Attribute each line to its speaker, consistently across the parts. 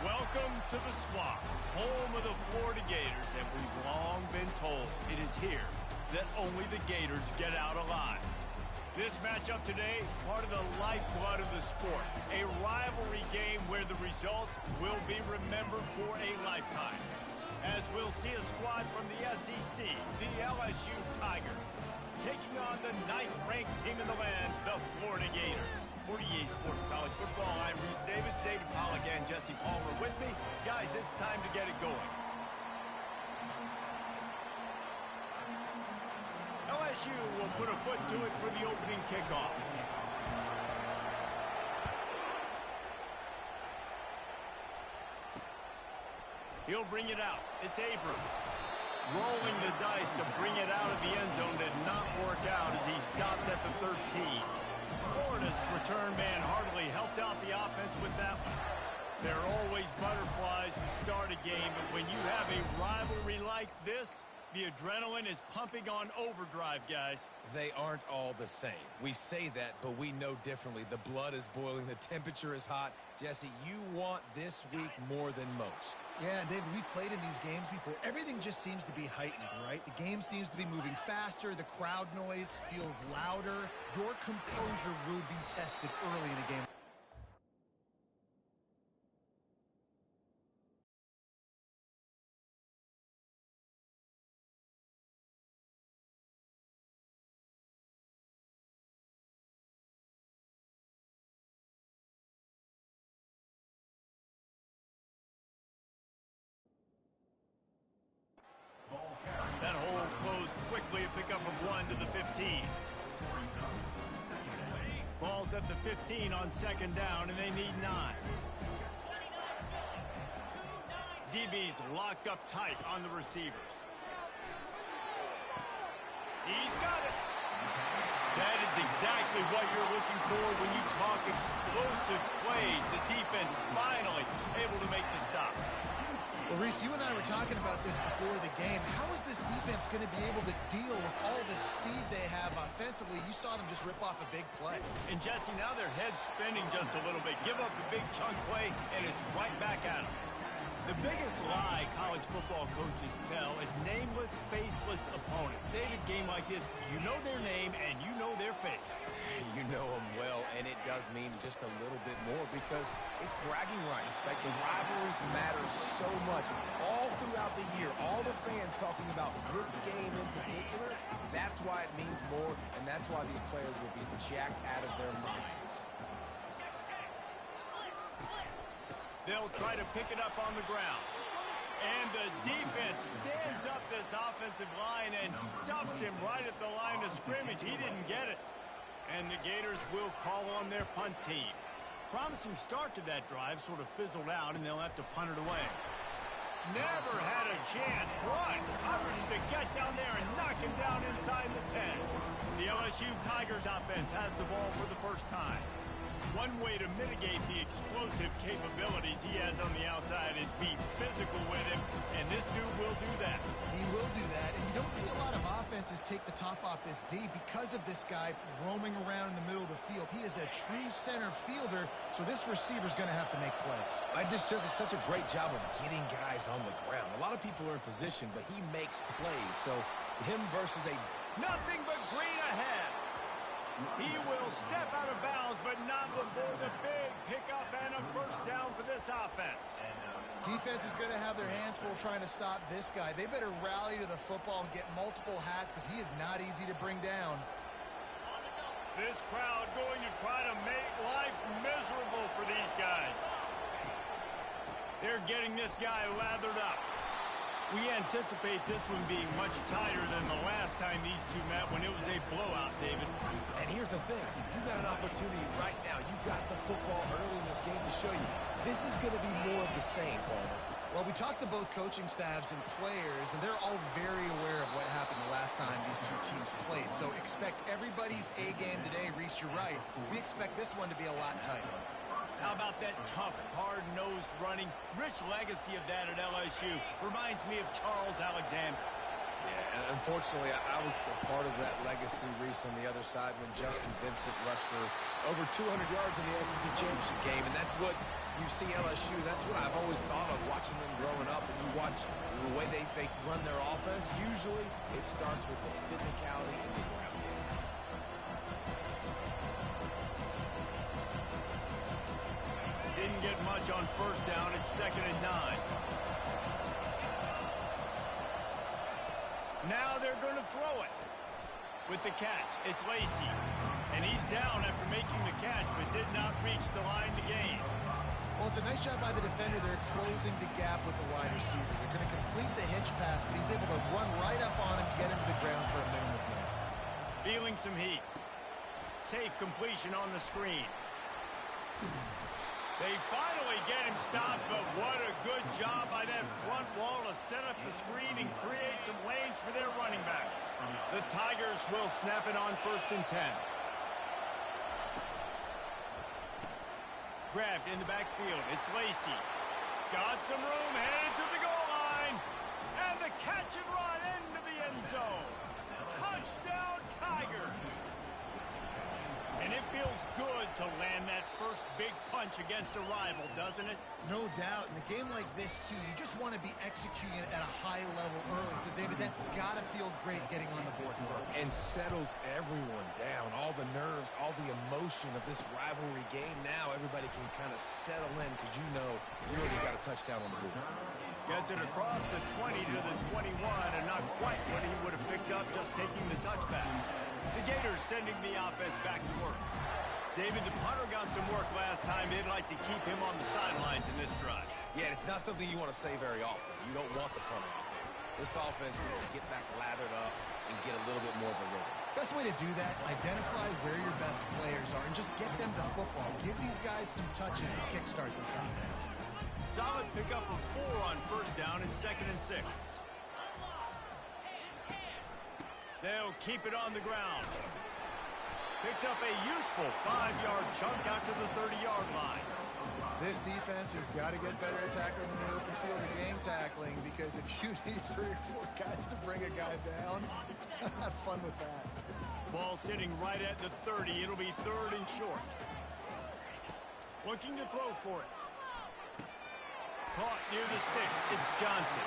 Speaker 1: Welcome to the Swamp, home of the Florida Gators, and we've long been told it is here that only the Gators get out alive. This matchup today, part of the lifeblood of the sport, a rivalry game where the results will be remembered for a lifetime. As we'll see a squad from the SEC, the LSU Tigers, taking on the 9th-ranked team in the land, the Florida Gators. For EA Sports College Football, I'm Reese Davis, David Pollack, and Jesse Palmer with me. Guys, it's time to get it going. LSU will put a foot to it for the opening kickoff. He'll bring it out. It's Abrams. Rolling the dice to bring it out of the end zone did not work out as he stopped at the 13. Florida's return man hardly helped out the offense with that one. There are always butterflies to start a game, but when you have a rivalry like this, the adrenaline is pumping on overdrive, guys.
Speaker 2: They aren't all the same. We say that, but we know differently. The blood is boiling. The temperature is hot. Jesse, you want this week more than most.
Speaker 3: Yeah, David, we played in these games before. Everything just seems to be heightened, right? The game seems to be moving faster. The crowd noise feels louder. Your composure will be tested early in the game.
Speaker 1: That hole closed quickly, a pickup of 1 to the 15. Ball's at the 15 on second down, and they need 9. DB's locked up tight on the receivers. He's got it. That is exactly what you're looking for when you talk explosive plays. The defense finally able to make the stop.
Speaker 3: Well, Reese, you and I were talking about this before the game. How is this defense going to be able to deal with all the speed they have offensively? You saw them just rip off a big play.
Speaker 1: And, Jesse, now their head's spinning just a little bit. Give up a big chunk play, and it's right back at them. The biggest lie college football coaches tell is nameless, faceless opponent. David, game like this, you know their name and you know their face.
Speaker 2: You know them well, and it does mean just a little bit more because it's bragging rights. Like, the rivalries matter so much all throughout the year. All the fans talking about this game in particular, that's why it means more, and that's why these players will be jacked out of their minds.
Speaker 1: They'll try to pick it up on the ground. And the defense stands up this offensive line and stuffs him right at the line of scrimmage. He didn't get it. And the Gators will call on their punt team. Promising start to that drive sort of fizzled out, and they'll have to punt it away. Never had a chance. What coverage to get down there and knock him down inside the 10. The LSU Tigers offense has the ball for the first time. One way to mitigate the explosive capabilities he has on the outside is be physical with him, and this dude will do that.
Speaker 3: He will do that, and you don't see a lot of offenses take the top off this D because of this guy roaming around in the middle of the field. He is a true center fielder, so this receiver's going to have to make plays.
Speaker 2: This just is such a great job of getting guys on the ground. A lot of people are in position, but he makes plays, so him versus a
Speaker 1: nothing but green ahead. He will step out of bounds, but not before the big pickup and a first down for this offense.
Speaker 3: Defense is going to have their hands full trying to stop this guy. They better rally to the football and get multiple hats because he is not easy to bring down.
Speaker 1: This crowd going to try to make life miserable for these guys. They're getting this guy lathered up. We anticipate this one being much tighter than the last time these two met when it was a blowout, David.
Speaker 2: And here's the thing. You got an opportunity right now. You got the football early in this game to show you. This is going to be more of the same, Palmer.
Speaker 3: Well, we talked to both coaching staffs and players, and they're all very aware of what happened the last time these two teams played. So expect everybody's A game today. Reese, you're right. We expect this one to be a lot tighter.
Speaker 1: How about that tough, hard-nosed running? Rich legacy of that at LSU. Reminds me of Charles Alexander.
Speaker 2: Yeah, and unfortunately, I was a part of that legacy, Reese, on the other side when Justin Vincent rushed for over 200 yards in the SEC Championship game, and that's what you see LSU. That's what I've always thought of watching them growing up, and you watch the way they run their offense. Usually, it starts with the physicality in the ground game.
Speaker 1: Didn't get much on first down. It's 2nd and 9. Now they're going to throw it. With the catch, it's Lacy. And he's down after making the catch, but did not reach the line to gain.
Speaker 3: Well, it's a nice job by the defender. They're closing the gap with the wide receiver. They're going to complete the hitch pass, but he's able to run right up on him, get him to the ground for a minimal gain.
Speaker 1: Feeling some heat. Safe completion on the screen. They finally get him stopped, but what a good job by that front wall to set up the screen and create some lanes for their running back. The Tigers will snap it on 1st and 10. Grabbed in the backfield. It's Lacy. Got some room, headed to the goal line. And the catch and run into the end zone. Touchdown, Tigers. And it feels good to land that first big punch against a rival, doesn't it?
Speaker 3: No doubt. In a game like this, too, you just want to be executing it at a high level early. So, David, that's got to feel great getting on the board first.
Speaker 2: And settles everyone down. All the nerves, all the emotion of this rivalry game. Now everybody can kind of settle in because you know you already got a touchdown on the board.
Speaker 1: Gets it across the 20 to the 21, and not quite what he would have picked up just taking the touchback. The Gators sending the offense back to work. David, the punter got some work last time. They'd like to keep him on the sidelines in this drive.
Speaker 2: Yeah, it's not something you want to say very often. You don't want the punter out there. This offense needs to get back lathered up and get a little bit more of a rhythm.
Speaker 3: Best way to do that, identify where your best players are and just get them the football. Give these guys some touches to kickstart this offense.
Speaker 1: Solid pickup of 4 on first down and 2nd and 6. They'll keep it on the ground. Picks up a useful 5-yard chunk out to the 30-yard line.
Speaker 3: This defense has got to get better at tackling in the open field or game tackling, because if you need 3 or 4 guys to bring a guy down, have fun with that.
Speaker 1: Ball sitting right at the 30. It'll be 3rd and short. Looking to throw for it. Caught near the sticks. It's Johnson.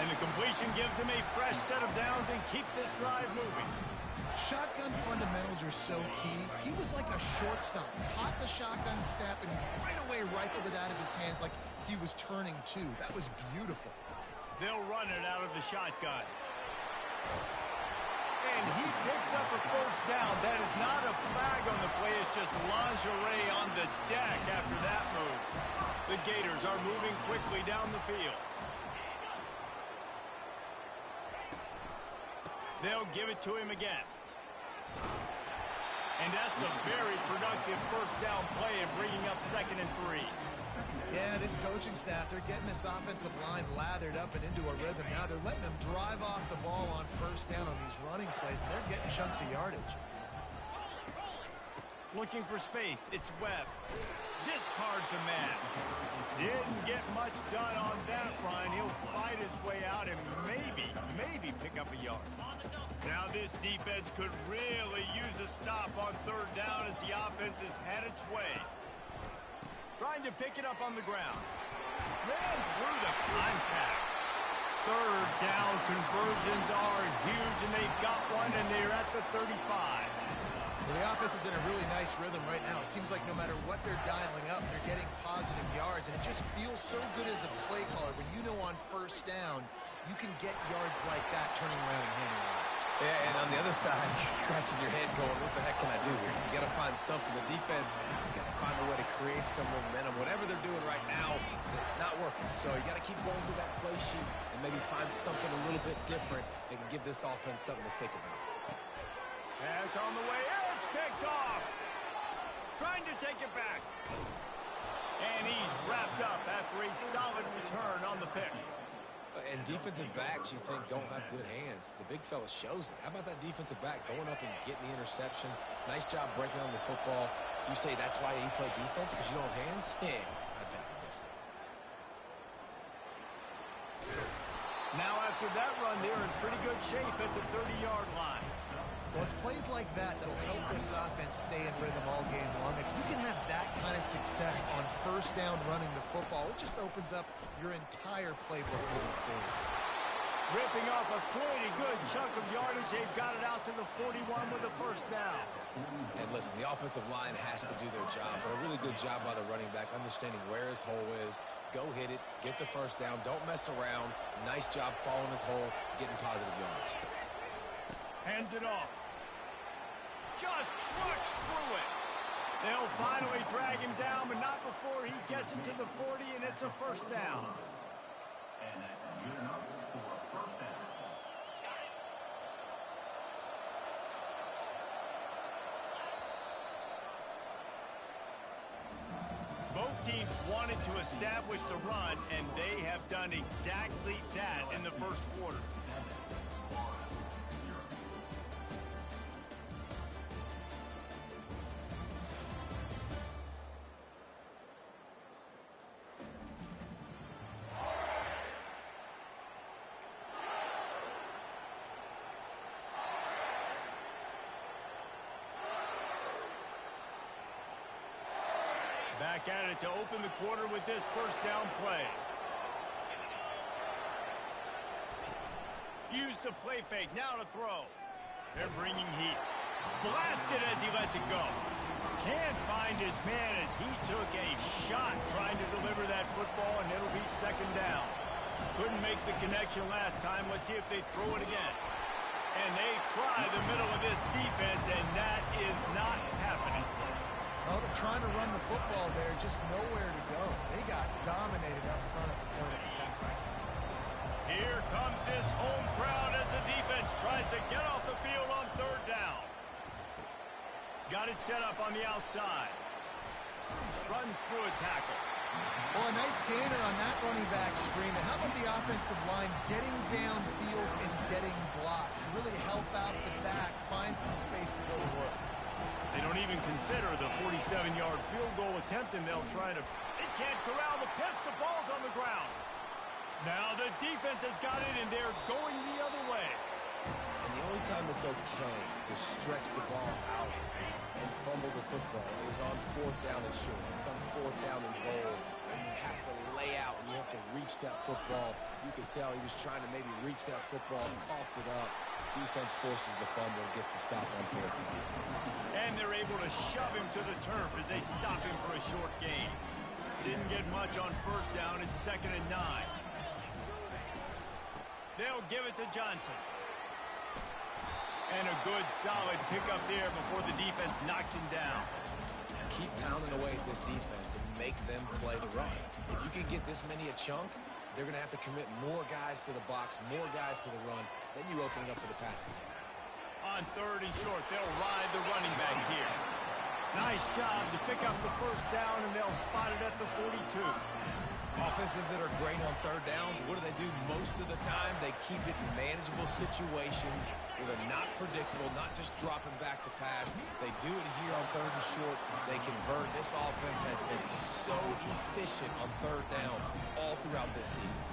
Speaker 1: And the completion gives him a fresh set of downs and keeps this drive moving.
Speaker 3: Shotgun fundamentals are so key. He was like a shortstop. Caught the shotgun snap and right away rifled it out of his hands like he was turning too. That was beautiful.
Speaker 1: They'll run it out of the shotgun. And he picks up a first down. That is not a flag on the play. It's just lingerie on the deck after that move. The Gators are moving quickly down the field. They'll give it to him again. And that's a very productive first down play and bringing up 2nd and 3.
Speaker 3: Yeah, this coaching staff, they're getting this offensive line lathered up and into a rhythm. Now they're letting them drive off the ball on first down on these running plays, and they're getting chunks of yardage.
Speaker 1: Looking for space. It's Webb. Discards a man. Didn't get much done on that run. He'll fight his way out and maybe pick up a yard. Now this defense could really use a stop on 3rd down as the offense has had its way. Trying to pick it up on the ground. Ran through the contact. 3rd down conversions are huge, and they've got one, and they're at the 35.
Speaker 3: Well, the offense is in a really nice rhythm right now. It seems like no matter what they're dialing up, they're getting positive yards, and it just feels so good as a play caller when you know on first down you can get yards like that turning around and handing it off.
Speaker 2: Yeah, and on the other side, you're scratching your head going, what the heck can I do here? You got to find something. The defense has got to find a way to create some momentum. Whatever they're doing right now, it's not working. So you got to keep going through that play sheet and maybe find something a little bit different that can give this offense something to think about.
Speaker 1: Pass on the way. It's picked off. Trying to take it back. And he's wrapped up after a solid return on the pick.
Speaker 2: And defensive backs, you think, don't have good hands. The big fella shows it. How about that defensive back going up and getting the interception? Nice job breaking on the football. You say that's why you play defense, because you don't have hands? Yeah, I bet the difference.
Speaker 1: Now after that run, they're in pretty good shape at the 30-yard line.
Speaker 3: Well, it's plays like that that'll help this offense stay in rhythm all game long. If you can have that kind of success on first down running the football, it just opens up your entire playbook moving forward.
Speaker 1: Ripping off a pretty good chunk of yardage. They've got it out to the 41 with a first down.
Speaker 2: And listen, the offensive line has to do their job, but a really good job by the running back, understanding where his hole is. Go hit it, get the first down, don't mess around. Nice job following his hole, getting positive yards.
Speaker 1: Hands it off. Just trucks through it. They'll finally drag him down, but not before he gets it to the 40, and it's a first down.
Speaker 4: And that's good enough for a first down.
Speaker 1: Both teams wanted to establish the run, and they have done exactly that in the first quarter. Back at it to open the quarter with this first down play. Use the play fake, now to throw. They're bringing heat. Blasted as he lets it go. Can't find his man as he took a shot trying to deliver that football, and it'll be second down. Couldn't make the connection last time. Let's see if they throw it again. And they try the middle of this defense, and that is not happening.
Speaker 3: Well, they're trying to run the football there, just nowhere to go. They got dominated up front at the point of attack.
Speaker 1: Here comes this home crowd as the defense tries to get off the field on third down. Got it set up on the outside. Runs through a tackle.
Speaker 3: Well, a nice gainer on that running back screen. And how about the offensive line getting downfield and getting blocks to really help out the back, find some space to go to work.
Speaker 1: They don't even consider the 47-yard field goal attempt, and they'll try to... They can't corral the pitch. The ball's on the ground. Now the defense has got it, and they're going the other way.
Speaker 2: And the only time it's okay to stretch the ball out and fumble the football is on fourth down and short. It's on fourth down and goal, and you have to lay out, and you have to reach that football. You could tell he was trying to maybe reach that football, coughed it up. Defense forces the fumble and gets the stop on fourth down.
Speaker 1: And they're able to shove him to the turf as they stop him for a short gain. Didn't get much on first down. It's 2nd and 9. They'll give it to Johnson. And a good, solid pickup there before the defense knocks him down.
Speaker 2: Keep pounding away at this defense and make them play the run. If you can get this many a chunk, they're going to have to commit more guys to the box, more guys to the run. Then you open it up for the passing game.
Speaker 1: On third and short, they'll ride the running back here. Nice job to pick up the first down, and they'll spot it at the 42.
Speaker 2: Offenses that are great on third downs, what do? Most of the time, they keep it in manageable situations where they're not predictable, not just dropping back to pass. They do it here on third and short. They convert. This offense has been so efficient on third downs all throughout this season.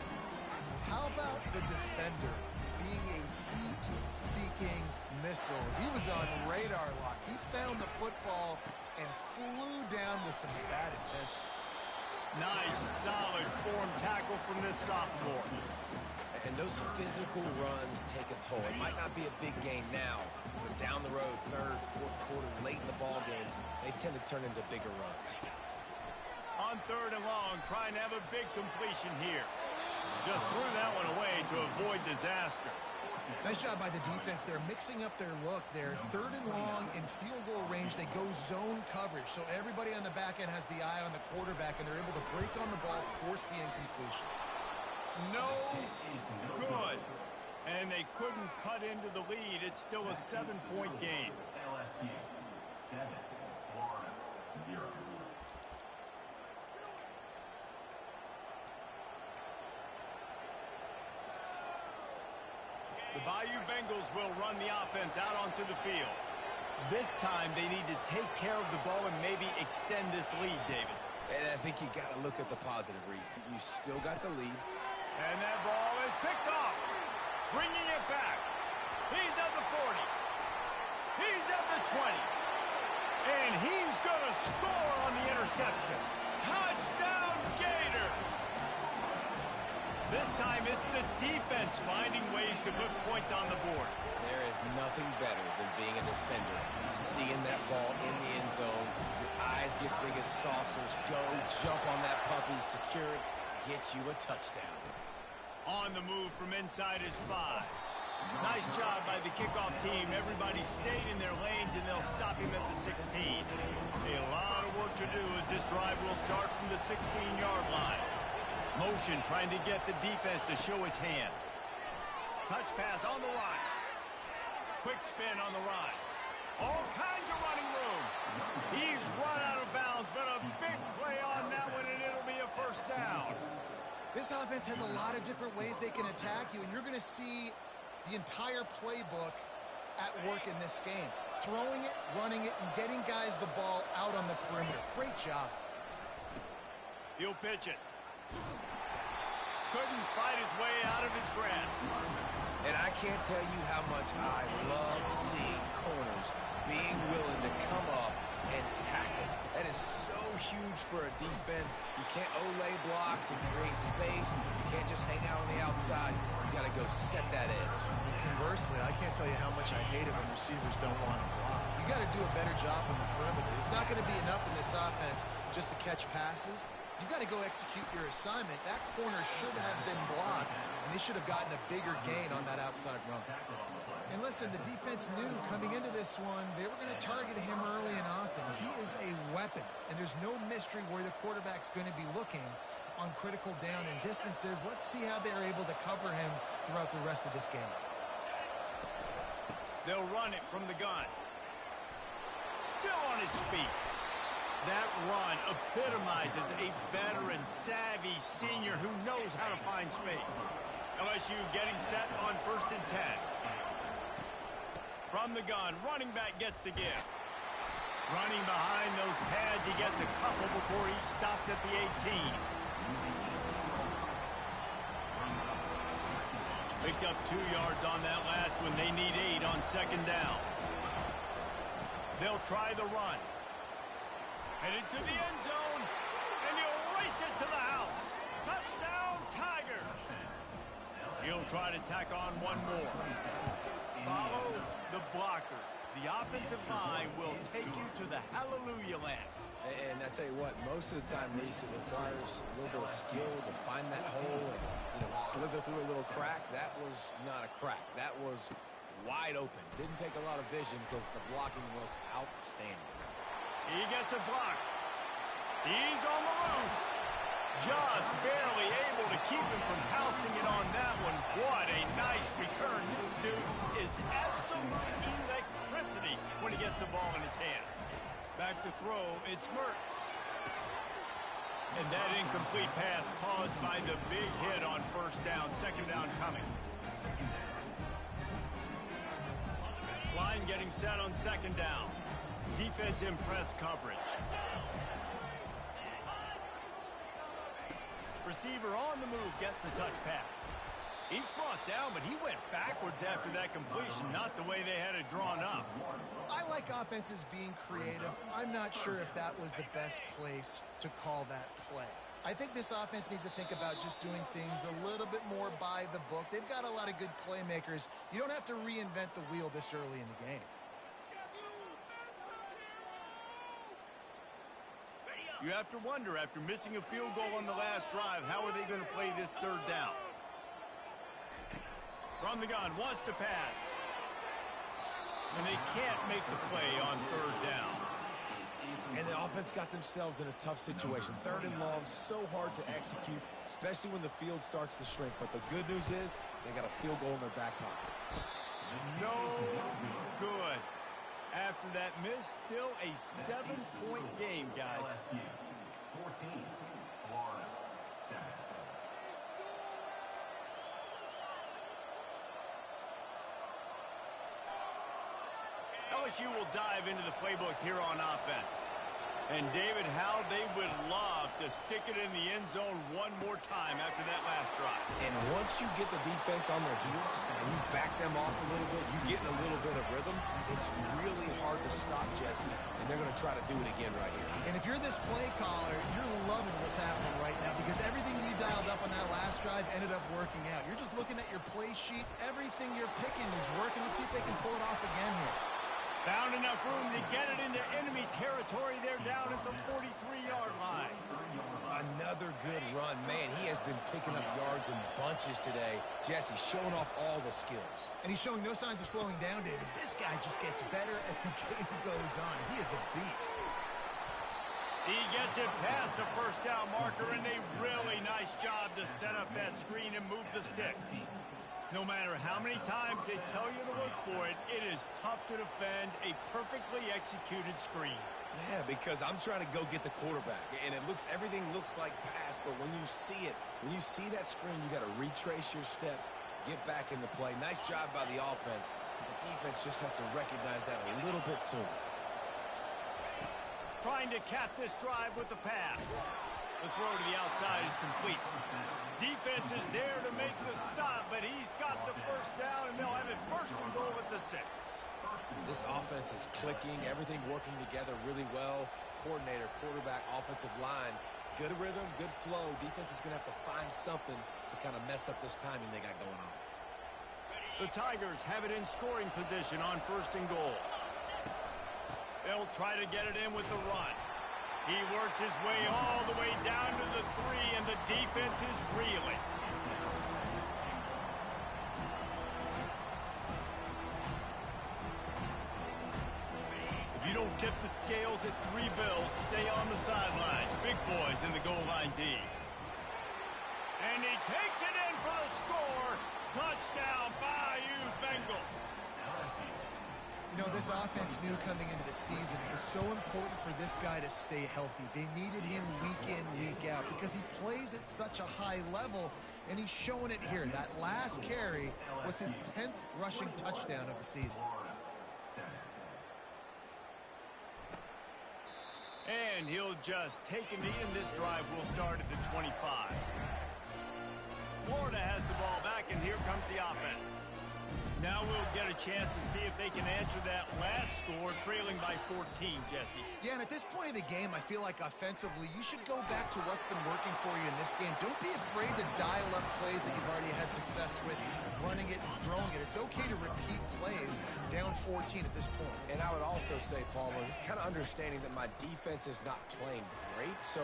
Speaker 3: How about the defender being a heat-seeking missile? He was on radar lock. He found the football and flew down with some bad intentions.
Speaker 1: Nice, solid form tackle from this sophomore.
Speaker 2: And those physical runs take a toll. It might not be a big gain now, but down the road, third, fourth quarter, late in the ball games, they tend to turn into bigger runs.
Speaker 1: On third and long, trying to have a big completion here. Just threw that one away to avoid disaster.
Speaker 3: Nice job by the defense. They're mixing up their look there. Third and long in field goal range. They go zone coverage. So everybody on the back end has the eye on the quarterback, and they're able to break on the ball, force the incompletion.
Speaker 1: No good. And they couldn't cut into the lead. It's still a 7-point game.
Speaker 4: LSU 7, Florida 0.
Speaker 1: The Bayou Bengals will run the offense out onto the field. This time they need to take care of the ball and maybe extend this lead, David.
Speaker 2: And I think you got to look at the positive reason. You still got the lead.
Speaker 1: And that ball is picked off. Bringing it back. He's at the 40. He's at the 20. And he's going to score on the interception. Touchdown, Gator! This time it's the defense finding ways to put points on the board.
Speaker 2: There is nothing better than being a defender. Seeing that ball in the end zone, your eyes get big as saucers. Go, jump on that puppy, secure it, get you a touchdown.
Speaker 1: On the move from inside his 5. Nice job by the kickoff team. Everybody stayed in their lanes, and they'll stop him at the 16. A lot of work to do as this drive will start from the 16-yard line. Motion trying to get the defense to show his hand. Touch pass on the right. Quick spin on the right. All kinds of running room. He's run out of bounds, but a big play on that one, and it'll be a first down.
Speaker 3: This offense has a lot of different ways they can attack you, and you're going to see the entire playbook at work in this game. Throwing it, running it, and getting guys the ball out on the perimeter. Great job.
Speaker 1: He'll pitch it. Couldn't fight his way out of his grasp.
Speaker 2: And I can't tell you how much I love seeing corners being willing to come up and tackle. That is so huge for a defense. You can't olay blocks and create space. You can't just hang out on the outside. You got to go set that edge.
Speaker 3: Conversely, I can't tell you how much I hate it when receivers don't want to block. You got to do a better job on the perimeter. It's not going to be enough in this offense just to catch passes. You've got to go execute your assignment. That corner should have been blocked, and they should have gotten a bigger gain on that outside run. And listen, the defense knew coming into this one, they were going to target him early and often. He is a weapon, and there's no mystery where the quarterback's going to be looking on critical down and distances. Let's see how they're able to cover him throughout the rest of this game.
Speaker 1: They'll run it from the gun. Still on his feet. That run epitomizes a veteran, savvy senior who knows how to find space. LSU getting set on 1st and 10. From the gun, running back gets to give. Running behind those pads, he gets a couple before he stopped at the 18. Picked up 2 yards on that last one. They need 8 on 2nd down. They'll try the run. Headed to the end zone, and he'll race it to the house. Touchdown, Tigers. He'll try to tack on one more. Follow the blockers. The offensive line will take you to the hallelujah land.
Speaker 2: And I tell you what, most of the time, Reese, it requires a little bit of skill to find that hole and slither through a little crack. That was not a crack. That was wide open. Didn't take a lot of vision because the blocking was outstanding.
Speaker 1: He gets a block. He's on the loose. Just barely able to keep him from housing it on that one. What a nice return. This dude is absolute electricity when he gets the ball in his hands. Back to throw, it's Mertz. And that incomplete pass caused by the big hit on 1st down, 2nd down coming. Line getting set on 2nd down. Defense in press coverage. Receiver on the move gets the touch pass. Each brought down, but he went backwards after that completion, not the way they had it drawn up.
Speaker 3: I like offenses being creative. I'm not sure if that was the best place to call that play. I think this offense needs to think about just doing things a little bit more by the book. They've got a lot of good playmakers. You don't have to reinvent the wheel this early in the game.
Speaker 1: You have to wonder, after missing a field goal on the last drive, how are they going to play this 3rd down? From the gun, wants to pass. And they can't make the play on 3rd down.
Speaker 2: And the offense got themselves in a tough situation. 3rd and long, so hard to execute, especially when the field starts to shrink. But the good news is they got a field goal in their back pocket.
Speaker 1: No good. After that miss, still a 7-point game, guys.
Speaker 4: LSU 14, Florida 7.
Speaker 1: LSU will dive into the playbook here on offense. And, David, how they would love to stick it in the end zone one more time after that last drive.
Speaker 2: And once you get the defense on their heels and you back them off a little bit, you get in a little bit of rhythm, it's really hard to stop, Jesse, and they're going to try to do it again right here.
Speaker 3: And if you're this play caller, you're loving what's happening right now because everything you dialed up on that last drive ended up working out. You're just looking at your play sheet. Everything you're picking is working. Let's see if they can pull it off again here.
Speaker 1: Found enough room to get it into enemy territory. They're down at the 43-yard line.
Speaker 2: Another good run. Man, he has been picking up yards in bunches today. Jesse showing off all the skills.
Speaker 3: And he's showing no signs of slowing down, David. This guy just gets better as the game goes on. He is a beast.
Speaker 1: He gets it past the first down marker, and a really nice job to set up that screen and move the sticks. No matter how many times they tell you to look for it, it is tough to defend a perfectly executed screen.
Speaker 2: Yeah, because I'm trying to go get the quarterback, and everything looks like pass, but when you see it, when you see that screen, you got to retrace your steps, get back in the play. Nice job by the offense, but the defense just has to recognize that a little bit sooner.
Speaker 1: Trying to cap this drive with the pass. The throw to the outside is complete. Defense is there to make the stop, but he's got the first down, and they'll have it first and goal at the 6.
Speaker 2: This offense is clicking, everything working together really well. Coordinator, quarterback, offensive line, good rhythm, good flow. Defense is going to have to find something to kind of mess up this timing they got going on.
Speaker 1: The Tigers have it in scoring position on first and goal. They'll try to get it in with the run. He works his way all the way down to the 3, and the defense is reeling. If you don't tip the scales at 3 bills, stay on the sidelines. Big boys in the goal line D. And he takes it in for the score. Touchdown, Bayou Bengals.
Speaker 3: You know, this offense knew coming into the season it was so important for this guy to stay healthy. They needed him week in, week out because he plays at such a high level, and he's showing it here. That last carry was his 10th rushing touchdown of the season.
Speaker 1: And he'll just take a knee, and this drive will start at the 25. Florida has the ball back, and here comes the offense. Now we'll get a chance to see if they can answer that last score, trailing by 14, Jesse.
Speaker 3: Yeah, and at this point of the game, I feel like offensively, you should go back to what's been working for you in this game. Don't be afraid to dial up plays that you've already had success with, running it and throwing it. It's okay to repeat plays down 14 at this point.
Speaker 2: And I would also say, Palmer, kind of understanding that my defense is not playing great, so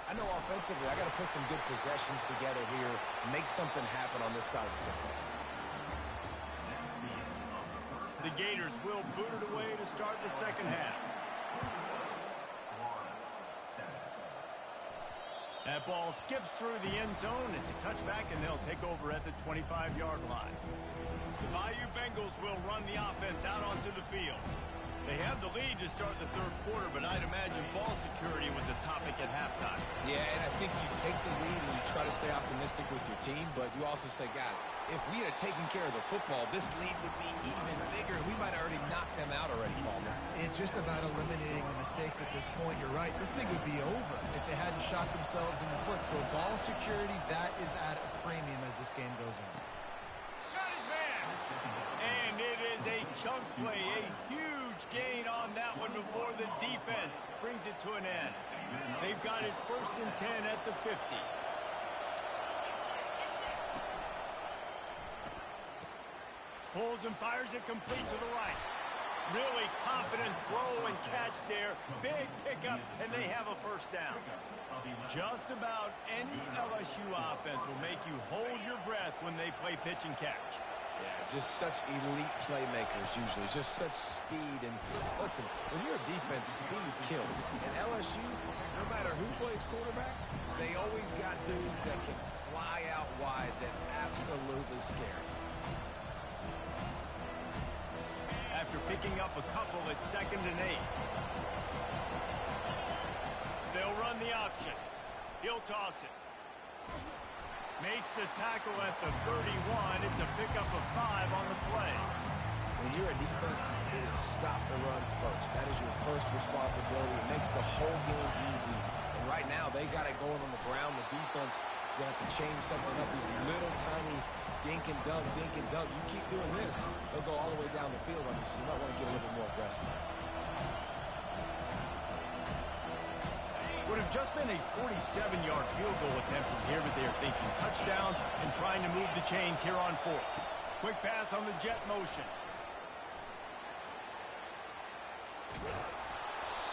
Speaker 2: I know offensively I got to put some good possessions together here, make something happen on this side of the football.
Speaker 1: The Gators will boot it away to start the second half. That ball skips through the end zone. It's a touchback, and they'll take over at the 25-yard line. The Bayou Bengals will run the offense out onto the field. They have the lead to start the third quarter, but I'd imagine ball security was a topic at halftime.
Speaker 2: Yeah, and I think you take the lead and you try to stay optimistic with your team, but you also say, guys, if we had taken care of the football, this lead would be even bigger. We might have already knocked them out already, Palmer.
Speaker 3: It's just about eliminating the mistakes at this point. You're right. This thing would be over if they hadn't shot themselves in the foot. So ball security, that is at a premium as this game goes on.
Speaker 1: Got his man. And it is a chunk play, a huge gain on that one before the defense brings it to an end. They've got it first and 10 at the 50. Pulls and fires it complete to the right. Really confident throw and catch there. Big pickup, and they have a first down. Just about any LSU offense will make you hold your breath when they play pitch and catch.
Speaker 2: Yeah, just such elite playmakers usually, just such speed. And listen, when you're a defense, speed kills. And LSU, no matter who plays quarterback, they always got dudes that can fly out wide that absolutely scare.
Speaker 1: After picking up a couple at 2nd and 8. They'll run the option. He'll toss it. Makes the tackle at the 31. It's a pickup of 5 on the play.
Speaker 2: When you're a defense, it is stop the run first. That is your first responsibility. It makes the whole game easy. And right now, they got it going on the ground. The defense is going to have to change something up. These little tiny dink and dunk, dink and dunk. You keep doing this, they'll go all the way down the field on you, so you might want to get a little bit more aggressive.
Speaker 1: Would have just been a 47-yard field goal attempt from here, but they are thinking touchdowns and trying to move the chains here on fourth. Quick pass on the jet motion.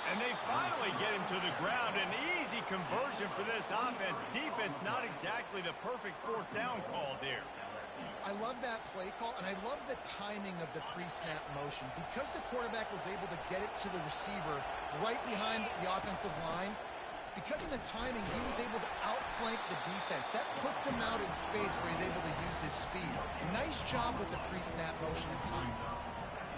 Speaker 1: And they finally get him to the ground. An easy conversion for this offense. Defense not exactly the perfect fourth down call there.
Speaker 3: I love that play call, and I love the timing of the pre-snap motion. Because the quarterback was able to get it to the receiver right behind the offensive line, because of the timing, he was able to outflank the defense. That puts him out in space where he's able to use his speed. Nice job with the pre-snap motion and timing.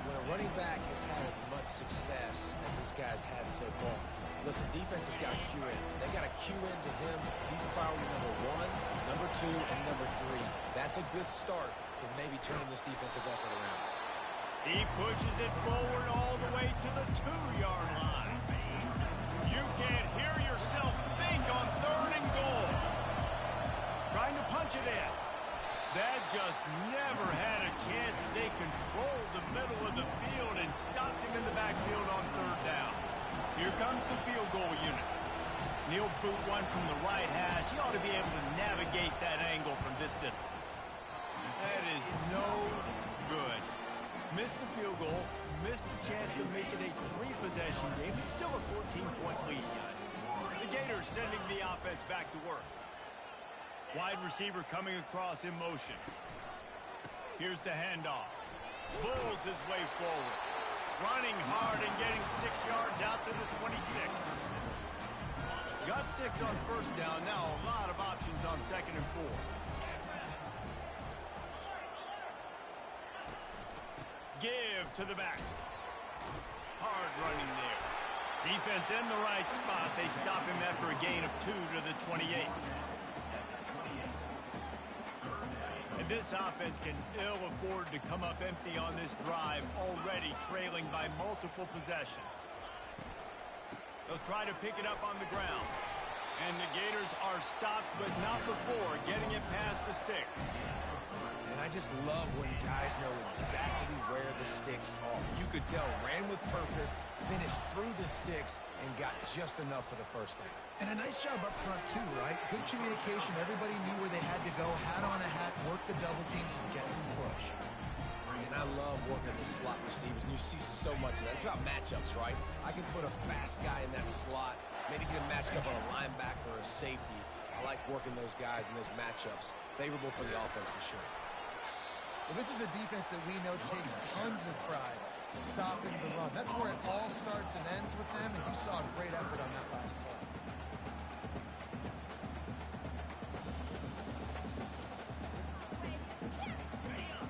Speaker 2: When a running back has had as much success as this guy's had so far, listen, defense has got to cue in. They got to cue into him. He's priority number 1, number 2, and number 3. That's a good start to maybe turning this defensive effort around.
Speaker 1: He pushes it forward all the way to the 2-yard line. You can't hear yourself think on 3rd and goal. Trying to punch it in. That just never had a chance as they controlled the middle of the field and stopped him in the backfield on 3rd down. Here comes the field goal unit. He'll boot one from the right hash. He ought to be able to navigate that angle from this distance. That is no good. Missed the field goal, missed the chance to make it a 3-possession game. It's still a 14-point lead, guys. The Gators sending the offense back to work. Wide receiver coming across in motion. Here's the handoff. Bulls his way forward. Running hard and getting 6 yards out to the 26. Got 6 on 1st down. Now a lot of options on 2nd and 4. Give to the back. Hard running there. Defense in the right spot. They stop him after a gain of 2 to the 28. And this offense can ill afford to come up empty on this drive, already trailing by multiple possessions. They'll try to pick it up on the ground. And the Gators are stopped, but not before getting it past the sticks.
Speaker 2: And I just love when guys know exactly where the sticks are. You could tell, ran with purpose, finished through the sticks, and got just enough for the 1st down.
Speaker 3: And a nice job up front, too, right? Good communication. Everybody knew where they had to go. Hat on a hat, work the double teams, and get some push.
Speaker 2: And I love working the slot receivers, and you see so much of that. It's about matchups, right? I can put a fast guy in that slot, maybe get him matched up on a linebacker or a safety. I like working those guys in those matchups. Favorable for the offense for sure.
Speaker 3: Well, this is a defense that we know takes tons of pride stopping the run. That's where it all starts and ends with them, and you saw a great effort on that last play.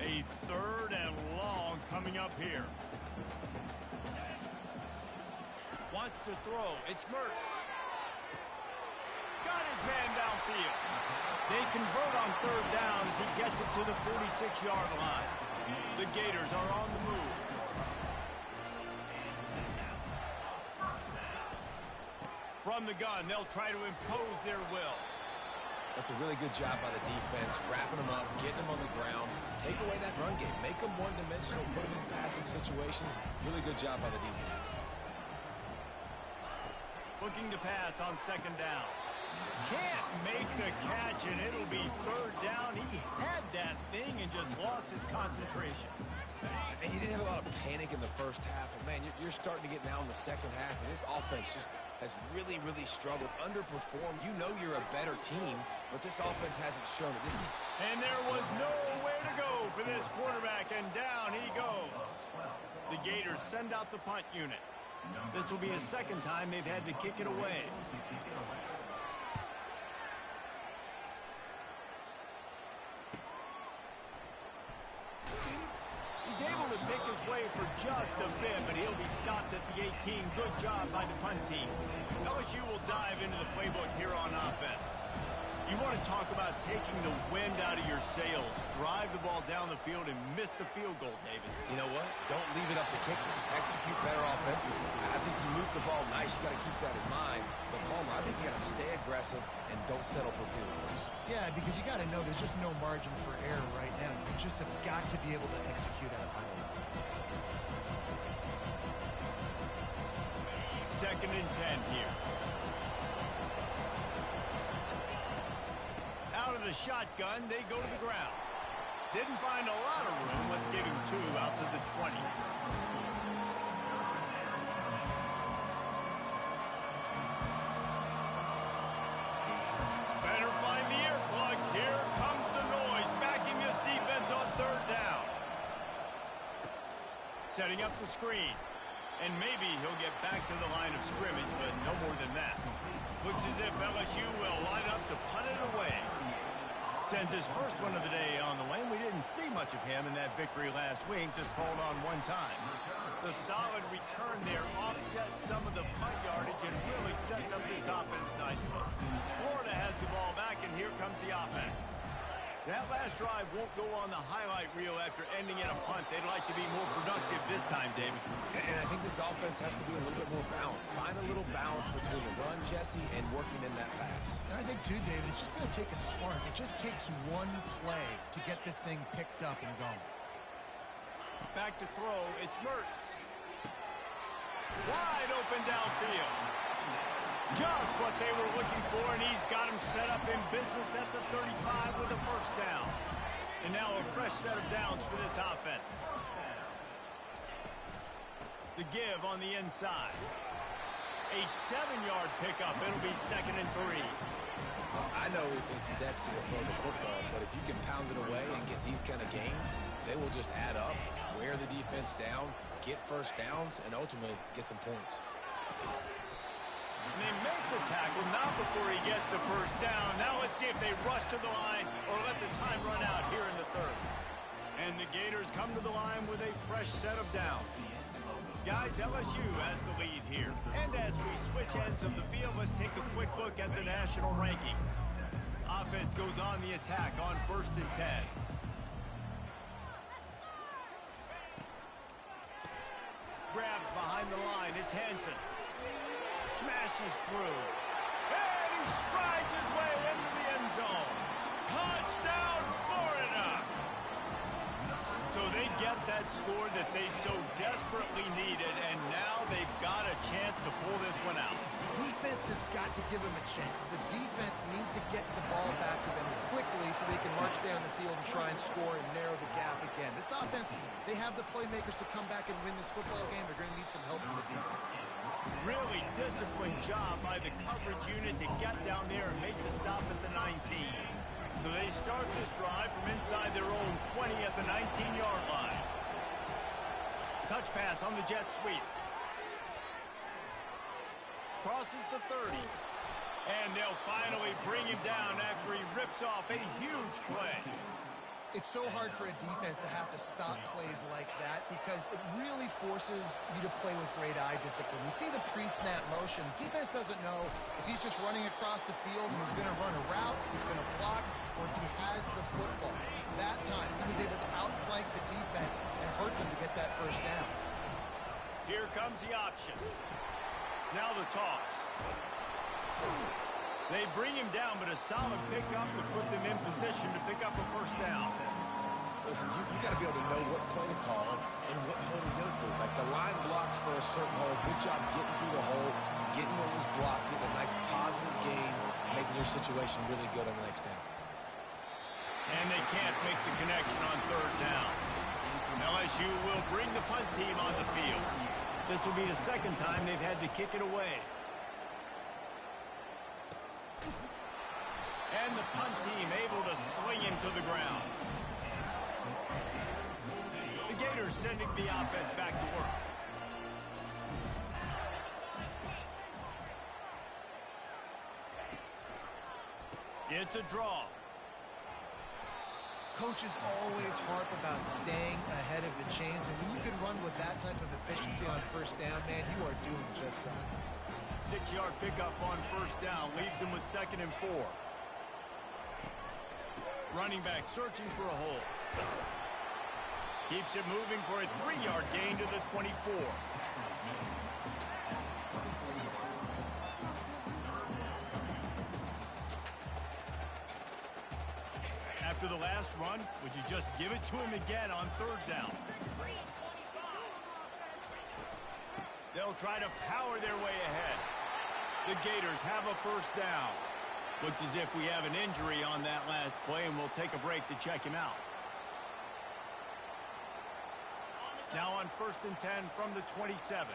Speaker 1: A 3rd and long coming up here. Wants to throw. It's Mertz. Got his man downfield. They convert on 3rd down as he gets it to the 46-yard line. The Gators are on the move. From the gun, they'll try to impose their will.
Speaker 2: That's a really good job by the defense, wrapping them up, getting them on the ground, take away that run game, make them one-dimensional, put them in passing situations. Really good job by the defense.
Speaker 1: Looking to pass on 2nd down. Can't make the catch, and it'll be 3rd down. He had that thing and just lost his concentration.
Speaker 2: And you didn't have a lot of panic in the 1st half, but man, you're starting to get now in the 2nd half, and this offense just has really, really struggled, underperformed. You know you're a better team, but this offense hasn't shown it.
Speaker 1: And there was nowhere to go for this quarterback, and down he goes. The Gators send out the punt unit. This will be a 2nd time they've had to kick it away. He's able to pick his way for just a bit, but he'll be stopped at the 18. Good job by the punt team. LSU will dive into the playbook here on offense. You want to talk about taking the wind out of your sails. Drive the ball down the field and miss the field goal, David.
Speaker 2: You know what? Don't leave it up to kickers. Execute better offensively. I think you move the ball nice. You got to keep that in mind. But, Palmer, I think you got to stay aggressive and don't settle for field goals.
Speaker 3: Yeah, because you got to know there's just no margin for error right now. You just have got to be able to execute at a high level.
Speaker 1: 2nd and 10 here. Out of the shotgun, they go to the ground. Didn't find a lot of room. Let's give him 2 out to the 20. Better find the earplugs. Here comes the noise, backing this defense on 3rd down. Setting up the screen. And maybe he'll get back to the line of scrimmage, but no more than that. Looks as if LSU will line up to punt it away. Sends his first one of the day on the lane. We didn't see much of him in that victory last week, just called on 1 time. The solid return there offsets some of the punt yardage and really sets up this offense nicely. Florida has the ball back, and here comes the offense. That last drive won't go on the highlight reel after ending in a punt. They'd like to be more productive this time, David.
Speaker 2: And I think this offense has to be a little bit more balanced. Find a little balance between the run, Jesse, and working in that pass.
Speaker 3: And I think, too, David, it's just going to take a spark. It just takes one play to get this thing picked up and going.
Speaker 1: Back to throw. It's Mertens. Wide open downfield. Just what they were looking for, and he's got him set up in business at the 35 with a 1st down. And now a fresh set of downs for this offense. The give on the inside. A 7-yard pickup. It'll be 2nd and 3.
Speaker 2: I know it's sexy to throw the football, but if you can pound it away and get these kind of gains, they will just add up, wear the defense down, get 1st downs, and ultimately get some points.
Speaker 1: And they make the tackle, not before he gets the 1st down. Now let's see if they rush to the line or let the time run out here in the 3rd. And the Gators come to the line with a fresh set of downs. Guys, LSU has the lead here. And as we switch ends of the field, let's take a quick look at the national rankings. Offense goes on the attack on 1st and 10. Grabbed behind the line. It's Hansen. Smashes through. And he strides his way into the end zone. Touchdown, Florida! So they get that score that they so desperately needed, and now they've got a chance to pull this one out.
Speaker 3: Defense has got to give them a chance. The defense needs to get the ball back to them quickly so they can march down the field and try and score and narrow the gap again. This offense, they have the playmakers to come back and win this football game. They're going to need some help from the defense.
Speaker 1: Really disciplined job by the coverage unit to get down there and make the stop at the 19. So they start this drive from inside their own 20 at the 19-yard line. Touch pass on the jet sweep. Crosses the 30. And they'll finally bring him down after he rips off a huge play.
Speaker 3: It's so hard for a defense to have to stop plays like that because it really forces you to play with great eye discipline. You see the pre-snap motion. Defense doesn't know if he's just running across the field and he's going to run a route, he's going to block, or if he has the football. That time, he was able to outflank the defense and hurt them to get that 1st down.
Speaker 1: Here comes the option. Now the toss. They bring him down, but a solid pickup to put them in position to pick up a 1st down.
Speaker 2: Listen, you got to be able to know what play to call and what hole to go through. Like the line blocks for a certain hole. Good job getting through the hole, getting what was blocked, getting a nice positive gain, making your situation really good on the next down.
Speaker 1: And they can't make the connection on 3rd down. LSU will bring the punt team on the field. This will be the 2nd time they've had to kick it away. And the punt team able to sling him to the ground. The Gators sending the offense back to work. It's a draw.
Speaker 3: Coaches always harp about staying ahead of the chains, and when you can run with that type of efficiency on 1st down, man, you are doing just that.
Speaker 1: 6-yard pickup on 1st down leaves them with 2nd and 4. Running back searching for a hole. Keeps it moving for a 3-yard gain to the 24. After the last run, would you just give it to him again on 3rd down? They'll try to power their way ahead. The Gators have a 1st down. Looks as if we have an injury on that last play, and we'll take a break to check him out. Now on 1st and 10 from the 27.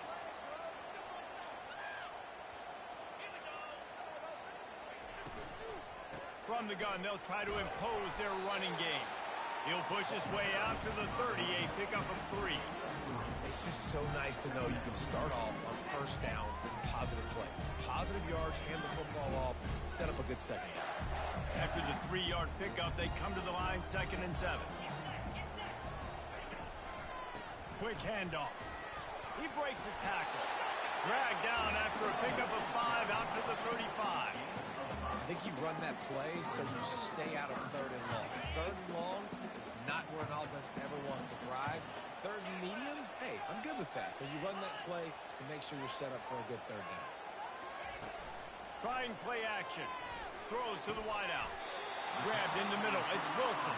Speaker 1: From the gun, they'll try to impose their running game. He'll push his way out to the 30, a pickup of 3.
Speaker 2: It's just so nice to know you can start off on 1st down with positive plays. Positive yards, hand the football off, set up a good 2nd down.
Speaker 1: After the 3-yard pickup, they come to the line 2nd and 7. Quick handoff. He breaks a tackle. Dragged down after a pickup of 5 out to the 35.
Speaker 2: I think you run that play so you stay out of 3rd and long. 3rd and long is not where an offense ever wants to thrive. 3rd and medium, hey, I'm good with that. So you run that play to make sure you're set up for a good 3rd down.
Speaker 1: Trying play action. Throws to the wideout. Grabbed in the middle. It's Wilson.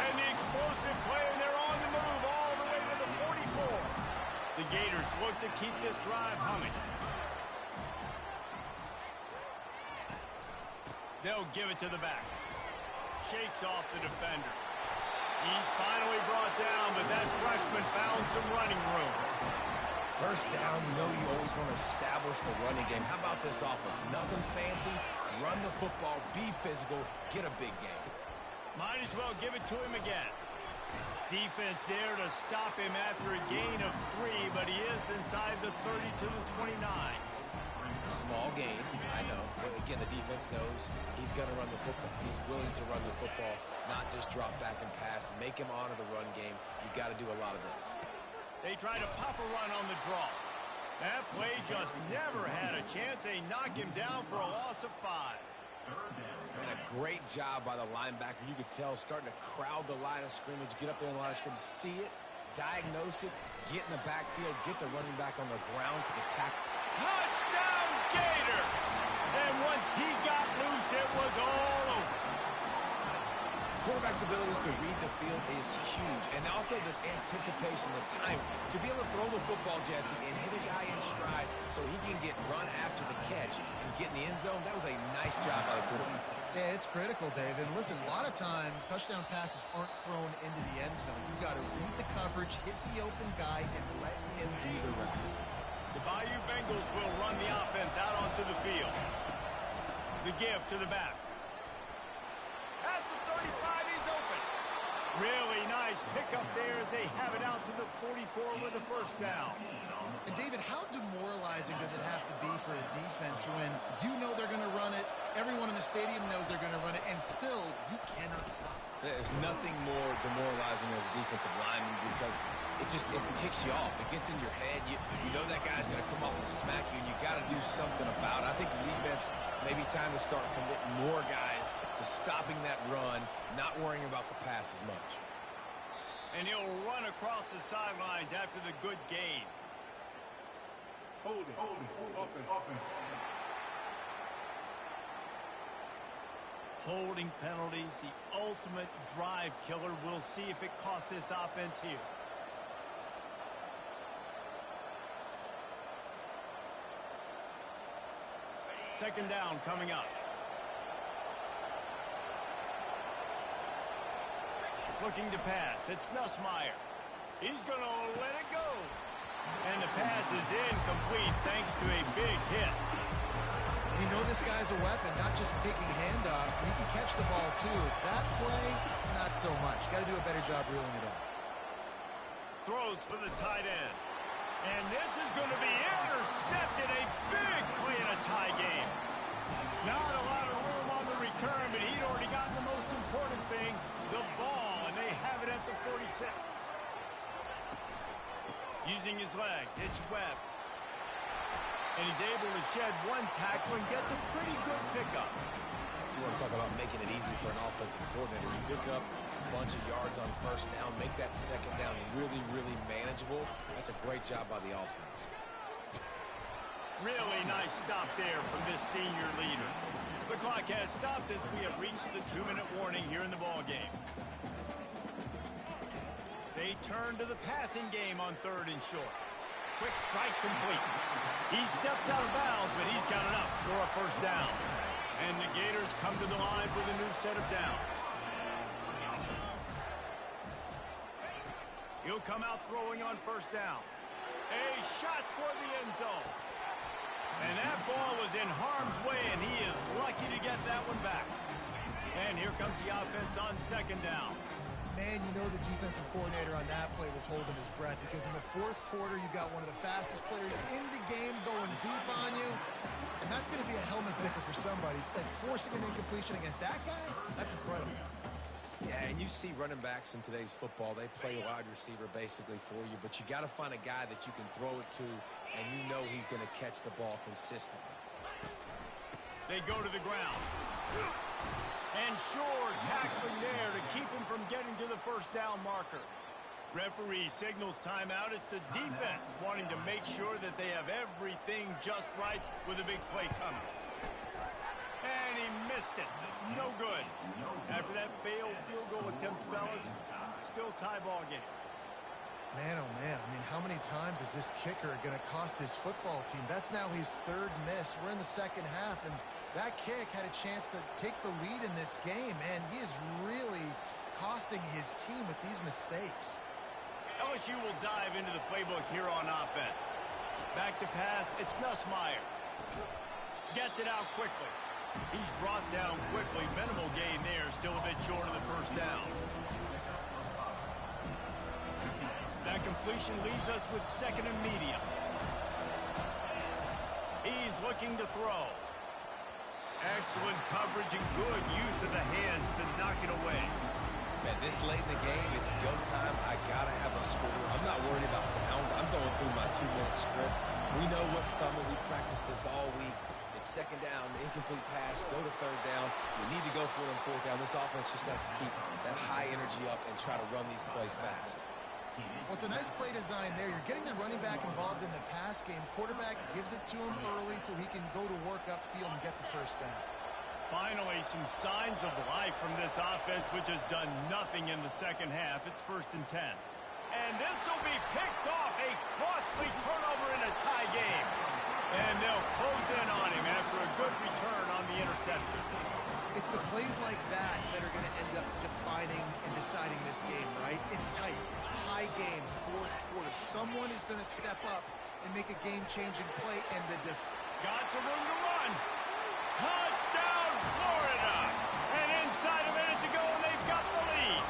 Speaker 1: And the explosive play, and they're on the move all the way to the 44. The Gators look to keep this drive humming. They'll give it to the back. Shakes off the defender. He's finally brought down, but that freshman found some running room.
Speaker 2: 1st down, you know you always want to establish the running game. How about this offense? Nothing fancy. Run the football, be physical, get a big game.
Speaker 1: Might as well give it to him again. Defense there to stop him after a gain of 3, but he is inside the 30 to the 29.
Speaker 2: Small gain, I know. But again, the defense knows he's going to run the football. He's willing to run the football, not just drop back and pass. Make him honor the run game. You got to do a lot of this.
Speaker 1: They try to pop a run on the draw. That play just never had a chance. They knock him down for a loss of 5.
Speaker 2: And a great job by the linebacker. You could tell starting to crowd the line of scrimmage, get up there in the line of scrimmage, see it, diagnose it, get in the backfield, get the running back on the ground for the tackle.
Speaker 1: Touchdown, Gator! And once he got loose, it was all over.
Speaker 2: Quarterback's abilities to read the field is huge. And also the anticipation, the time to be able to throw the football, Jesse, and hit a guy in stride so he can get run after the catch and get in the end zone. That was a nice job by the quarterback.
Speaker 3: Yeah, it's critical, David. Listen, a lot of times touchdown passes aren't thrown into the end zone. You've got to read the coverage, hit the open guy, and let him do the rest.
Speaker 1: The Bayou Bengals will run the offense out onto the field. The give to the back. At the 35, he's open. Really nice pickup there as they have it out to the 44 with a 1st down.
Speaker 3: And David, how demoralizing does it have to be for a defense when you know they're going to run it, everyone in the stadium knows they're going to run it, and still you cannot stop it?
Speaker 2: There's nothing more demoralizing as a defensive lineman because it ticks you off. It gets in your head. You know that guy's going to come off and smack you, and you got to do something about it. I think the defense maybe time to start committing more guys to stopping that run, not worrying about the pass as much.
Speaker 1: And he'll run across the sidelines after the good gain.
Speaker 5: Hold it, offense.
Speaker 1: Holding penalties, the ultimate drive killer. We'll see if it costs this offense here. Second down coming up. Looking to pass. It's Nussmeier. He's going to let it go. And the pass is incomplete thanks to a big hit.
Speaker 3: You know this guy's a weapon, not just taking handoffs, but he can catch the ball too. That play, not so much. Got to do a better job reeling it in.
Speaker 1: Throws for the tight end. And this is going to be intercepted. A big play in a tie game. Not a lot of room on the return, but he'd already gotten the most important thing, the ball, and they have it at the 46. Using his legs, it's Webb. And he's able to shed one tackle and gets a pretty good pickup.
Speaker 2: You are Talk about making it easy for an offensive coordinator. You pick up a bunch of yards on first down, make that second down really, really manageable. That's a great job by the offense.
Speaker 1: Really nice stop there from this senior leader. The clock has stopped as we have reached the 2-minute warning here in the ball game. They turn to the passing game on 3rd and short. Quick strike complete. He steps out of bounds, but he's got enough for a first down. And the Gators come to the line with a new set of downs. He'll come out throwing on first down. A shot toward the end zone. And that ball was in harm's way, and he is lucky to get that one back. And here comes the offense on 2nd down.
Speaker 3: Man, you know the defensive coordinator on that play was holding his breath because in the 4th quarter, you got one of the fastest players in the game going deep on you. And that's going to be a helmet sticker for somebody. Like forcing an incompletion against that guy, that's incredible.
Speaker 2: Yeah, and you see running backs in today's football, they play wide receiver basically for you, but you got to find a guy that you can throw it to, and you know he's going to catch the ball consistently.
Speaker 1: They go to the ground. And Shore tackling there to keep him from getting to the first down marker. Referee signals timeout. It's the defense wanting to make sure that they have everything just right with a big play coming. And he missed it. No good. After that failed field goal attempt, fellas, still tie ball game.
Speaker 3: Man, oh man, I mean, how many times is this kicker going to cost his football team? That's now his 3rd miss. We're in the 2nd half, and that kick had a chance to take the lead in this game, and he is really costing his team with these mistakes.
Speaker 1: LSU will dive into the playbook here on offense. Back to pass, it's Nussmeier. Gets it out quickly. He's brought down quickly. Minimal gain there, still a bit short of the first down. That completion leaves us with 2nd and medium. He's looking to throw. Excellent coverage and good use of the hands to knock it away.
Speaker 2: Man, this late in the game, it's go time. I got to have a score. I'm not worried about downs. I'm going through my 2-minute script. We know what's coming. We practiced this all week. It's 2nd down, incomplete pass, go to 3rd down. You need to go for it on 4th down. This offense just has to keep that high energy up and try to run these plays fast.
Speaker 3: Well, it's a nice play design there. You're getting the running back involved in the pass game. Quarterback gives it to him early so he can go to work upfield and get the first down.
Speaker 1: Finally, some signs of life from this offense, which has done nothing in the 2nd half. It's 1st and 10. And this will be picked off. A costly turnover in a tie game. And they'll close in on him after a good return on the interception.
Speaker 3: It's the plays like that that are going to end up defining and deciding this game, right? It's tight. Tie game, 4th quarter. Someone is going to step up and make a game-changing play, and the
Speaker 1: got some room to run. Touchdown, Florida! And inside a minute to go, and they've got the lead.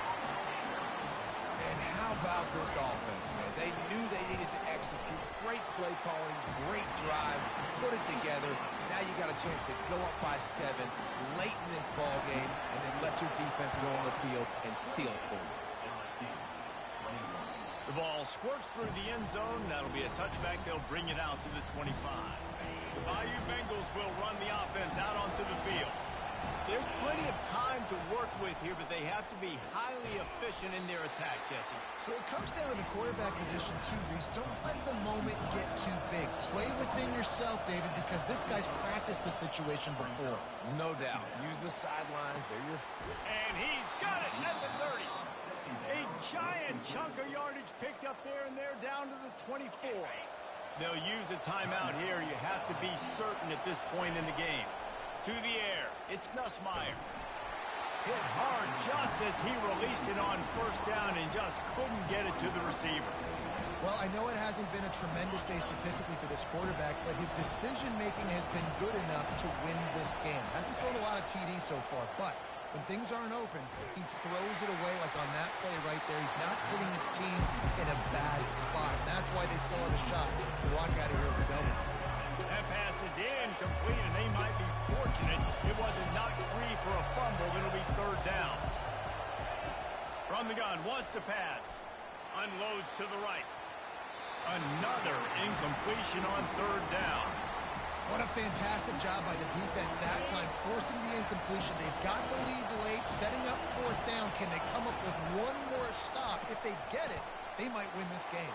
Speaker 2: And how about this offense, man? They knew they needed to execute. Great play calling, great drive, put it together. Now you got a chance to go up by 7 late in this ball game and then let your defense go on the field and seal it for you.
Speaker 1: The ball squirts through the end zone. That'll be a touchback. They'll bring it out to the 25. The Bayou Bengals will run the offense out onto the field. There's plenty of time to work with here, but they have to be highly efficient in their attack, Jesse.
Speaker 3: So it comes down to the quarterback position too, Reese. Don't let the moment get too big. Play within yourself, David, because this guy's practiced the situation before.
Speaker 2: No doubt. Use the sidelines. They're your...
Speaker 1: And he's got it at the 30. A giant chunk of yardage picked up there, and they're down to the 24. They'll use a timeout here. You have to be certain at this point in the game. To the air, it's Nussmeier. Hit hard just as he released it on first down and just couldn't get it to the receiver.
Speaker 3: Well, I know it hasn't been a tremendous day statistically for this quarterback, but his decision-making has been good enough to win this game. Hasn't thrown a lot of TDs so far, but when things aren't open, he throws it away like on that play right there. He's not putting his team in a bad spot, and that's why they still have a shot to walk out of here with the W.
Speaker 1: That pass is incomplete, and they might be fortunate it wasn't knocked free for a fumble. It'll be 3rd down. From the gun, wants to pass. Unloads to the right. Another incompletion on 3rd down.
Speaker 3: What a fantastic job by the defense that time, forcing the completion. They've got the lead late, setting up fourth down. Can they come up with one more stop? If they get it, they might win this game.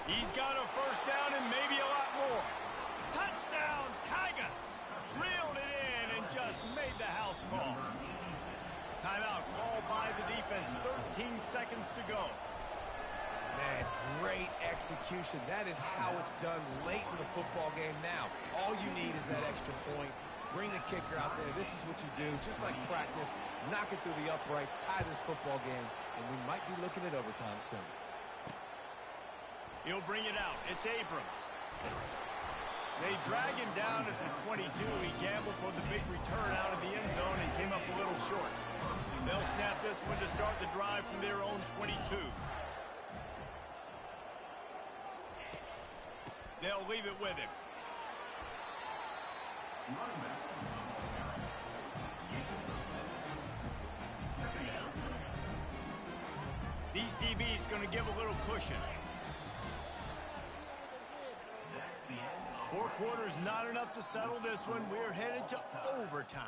Speaker 1: He's got a first down and maybe a lot more. Touchdown, Tigers! Reeled it in and just made the house call. Timeout called by the defense. 13 seconds to go.
Speaker 2: Man, great execution. That is how it's done late in the football game now. All you need is that extra point. Bring the kicker out there. This is what you do. Just like practice, knock it through the uprights, tie this football game, and we might be looking at overtime soon.
Speaker 1: He'll bring it out. It's Abrams. They drag him down at the 22. He gambled for the big return out of the end zone and came up a little short. They'll snap this one to start the drive from their own 22. They'll leave it with him. These DBs going to give a little cushion. 4 quarters not enough to settle this one. We're headed to overtime.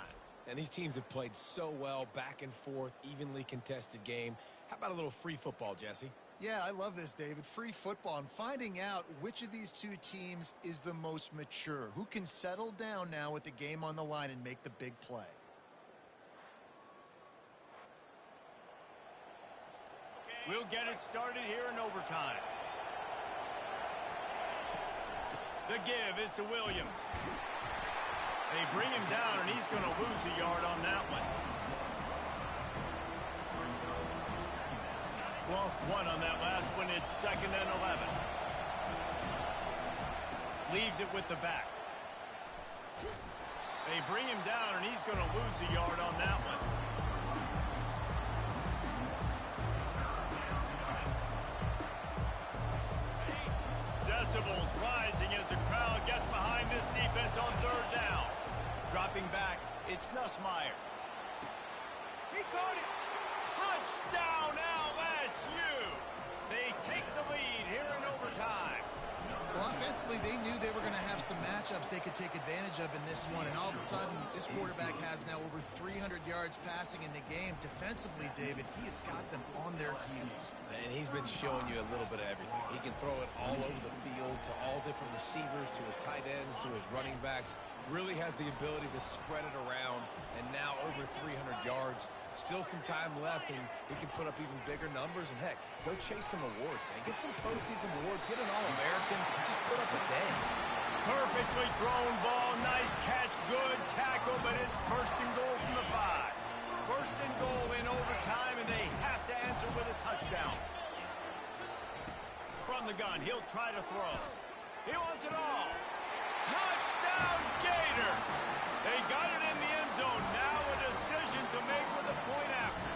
Speaker 2: And these teams have played so well, back and forth, evenly contested game. How about a little free football, Jesse?
Speaker 3: Yeah, I love this, David. Free football. I'm finding out which of these two teams is the most mature. Who can settle down now with the game on the line and make the big play?
Speaker 1: We'll get it started here in overtime. The give is to Williams. They bring him down, and he's going to lose a yard on that one. Lost 1 on that last one. It's 2nd and 11. Leaves it with the back. They bring him down, and he's going to lose a yard on that one. Decibels rising as the crowd gets behind this defense on 3rd down. Dropping back, it's Nussmeier. He caught it. Touchdown LSU. They take the lead here in overtime.
Speaker 3: Well, offensively, they knew they were going to have some matchups they could take advantage of in this one, and all of a sudden, this quarterback has now over 300 yards passing in the game. Defensively, David, he has got them on their heels.
Speaker 2: And he's been showing you a little bit of everything. He can throw it all over the field to all different receivers, to his tight ends, to his running backs. Really has the ability to spread it around, and now over 300 yards. Still some time left, and he can put up even bigger numbers. And, heck, go chase some awards, man. Get some postseason awards. Get an All-American. Just put up a day.
Speaker 1: Perfectly thrown ball. Nice catch. Good tackle, but it's 1st and goal from the 5. 1st and goal in overtime, and they have to answer with a touchdown. From the gun, he'll try to throw. He wants it all. Touchdown, Gator! They got it in the end zone. Now a decision to make with a point after.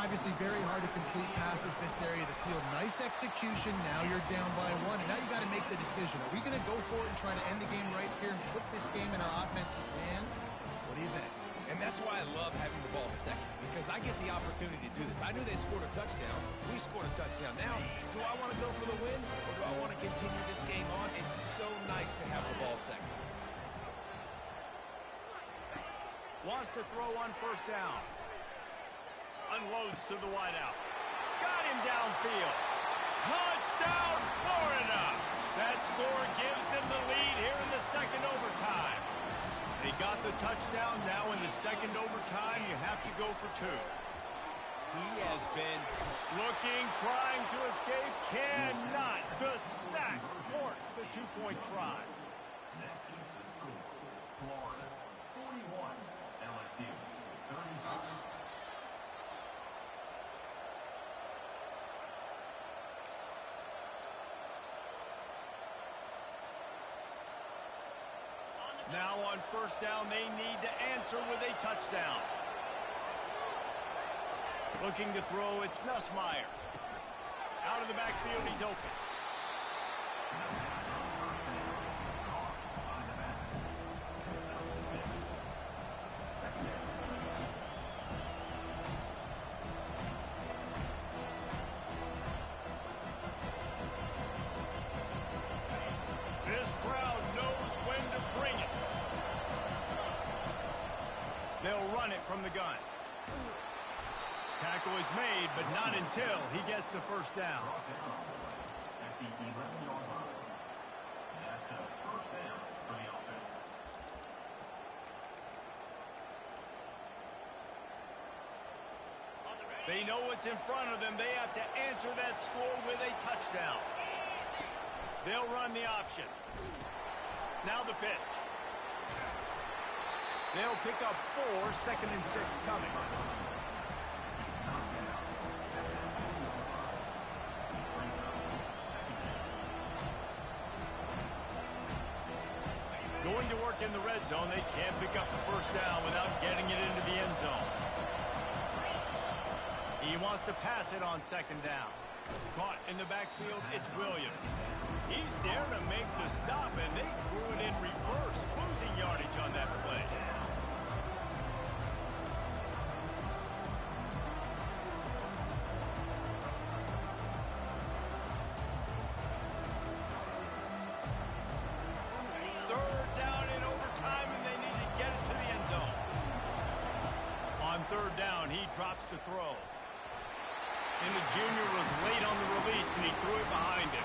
Speaker 3: Obviously, very hard to complete passes this area of the field. Nice execution. Now you're down by 1, and now you got to make the decision. Are we going to go for it and try to end the game right here and put this game in our offense's hands? What do you think?
Speaker 2: And that's why I love having the ball second, because I get the opportunity to do this. I knew they scored a touchdown. We scored a touchdown. Now, do I want to go for the win, or do I want to continue this game on? It's so nice to have the ball second.
Speaker 1: Wants to throw on 1st down. Unloads to the wideout. Got him downfield. Touchdown, Florida! That score gives them the lead here in the 2nd overtime. They got the touchdown. Now in the 2nd overtime, you have to go for 2. He has been looking, trying to escape, cannot. The sack thwarts the 2-point try.
Speaker 4: That keeps the score. Florida 41, LSU 35.
Speaker 1: Now on 1st down, they need to answer with a touchdown. Looking to throw, it's Nussmeier. Out of the backfield, he's open. This crowd knows when to bring it. run it from the gun. Tackle is made, but not until he gets the first down.
Speaker 4: At the 11-yard line. That's a first down for the offense.
Speaker 1: They know what's in front of them. They have to answer that score with a touchdown. They'll run the option. Now the pitch. They'll pick up 4, 2nd and 6 coming. Going to work in the red zone. They can't pick up the first down without getting it into the end zone. He wants to pass it on 2nd down. Caught in the backfield, it's Williams. He's there to make the stop, and they threw it in reverse, losing yardage on that play. Third down in overtime, and they need to get it to the end zone. On 3rd down, he drops to throw. And the junior was late on the release, and he threw it behind him.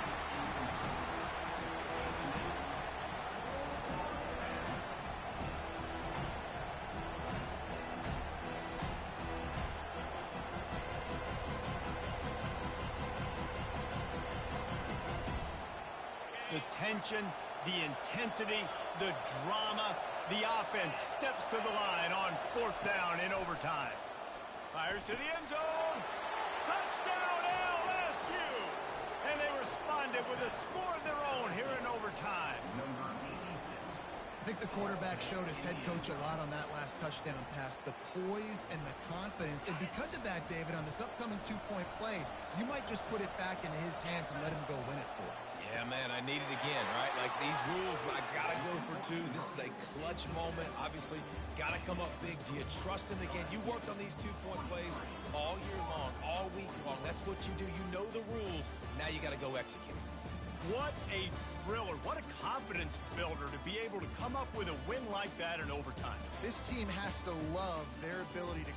Speaker 1: The tension, the intensity, the drama, the offense steps to the line on 4th down in overtime. Fires to the end zone. Touchdown LSU! And they responded with a score of their own here in overtime.
Speaker 3: I think the quarterback showed his head coach a lot on that last touchdown pass, the poise and the confidence. And because of that, David, on this upcoming 2-point play, you might just put it back into his hands and let him go win it for him.
Speaker 2: Yeah, man, I need it again, right? Like these rules, I got to go for 2. This is a clutch moment. Obviously, got to come up big. Do you trust him again? You worked on these 2-point plays all year long, all week long. That's what you do. You know the rules. Now you got to go execute.
Speaker 1: What a thriller. What a confidence builder to be able to come up with a win like that in overtime.
Speaker 3: This team has to love their ability to